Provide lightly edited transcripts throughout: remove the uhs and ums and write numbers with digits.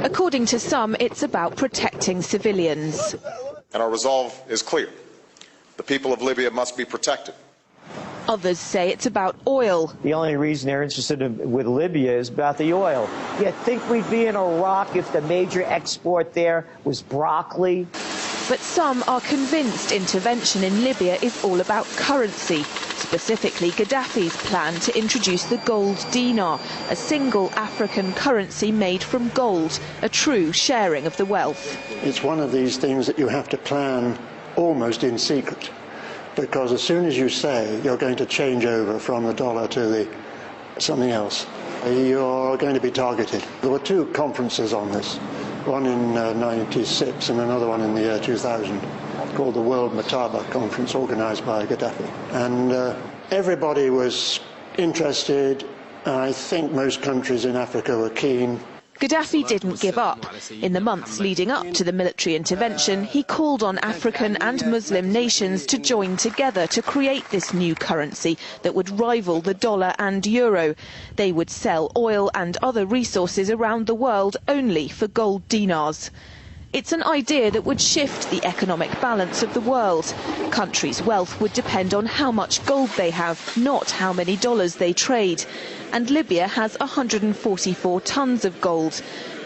According to some, it's about protecting civilians. And our resolve is clear. The people of Libya must be protected. Others say it's about oil. The only reason they're interested with Libya is about the oil. You think we'd be in Iraq if the major export there was broccoli? But some are convinced intervention in Libya is all about currency, specifically Gaddafi's plan to introduce the gold dinar, a single African currency made from gold, a true sharing of the wealth. It's one of these things that you have to plan almost in secret, because as soon as you say you're going to change over from the dollar to something else, you're going to be targeted. There were two conferences on this, one in '96 and another one in the year 2000, called the World Mataba Conference, organized by Gaddafi. And everybody was interested. I think most countries in Africa were keen. Gaddafi didn't give up. In the months leading up to the military intervention, he called on African and Muslim nations to join together to create this new currency that would rival the dollar and euro. They would sell oil and other resources around the world only for gold dinars. It's an idea that would shift the economic balance of the world. Countries' wealth would depend on how much gold they have, not how many dollars they trade. And Libya has 144 tons of gold.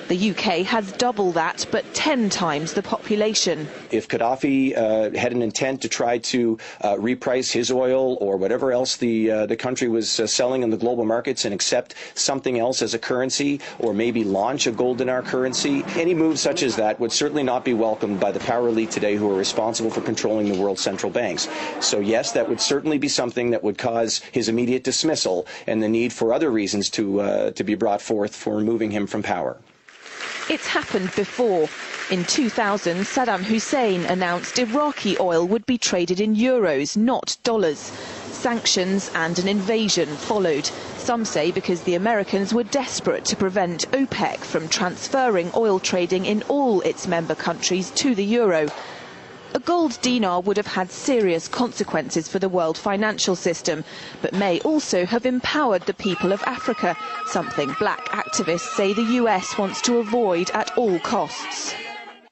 The UK has double that, but 10 times the population. If Gaddafi had an intent to try to reprice his oil or whatever else the country was selling in the global markets and accept something else as a currency, or maybe launch a gold dinar currency, any move such as that would certainly not be welcomed by the power elite today who are responsible for controlling the world's central banks. So yes, that would certainly be something that would cause his immediate dismissal and the need for other reasons to be brought forth for removing him from power. It's happened before. In 2000, Saddam Hussein announced Iraqi oil would be traded in euros, not dollars. Sanctions and an invasion followed. Some say because the Americans were desperate to prevent OPEC from transferring oil trading in all its member countries to the euro. A gold dinar would have had serious consequences for the world financial system, but may also have empowered the people of Africa, something black activists say the US wants to avoid at all costs.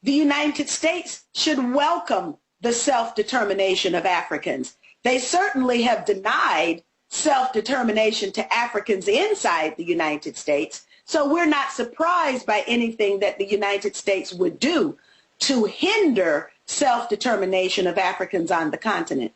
The United States should welcome the self-determination of Africans. They certainly have denied self-determination to Africans inside the United States, so we're not surprised by anything that the United States would do to hinder self-determination of Africans on the continent.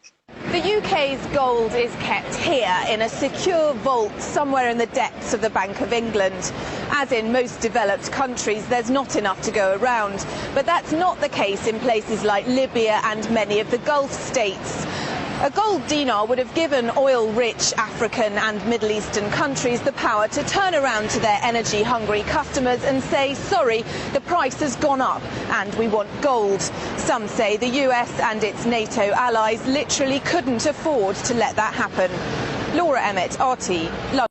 The UK's gold is kept here in a secure vault somewhere in the depths of the Bank of England. As in most developed countries, there's not enough to go around. But that's not the case in places like Libya and many of the Gulf states. A gold dinar would have given oil-rich African and Middle Eastern countries the power to turn around to their energy-hungry customers and say, sorry, the price has gone up and we want gold. Some say the US and its NATO allies literally couldn't afford to let that happen. Laura Emmett, RT, London.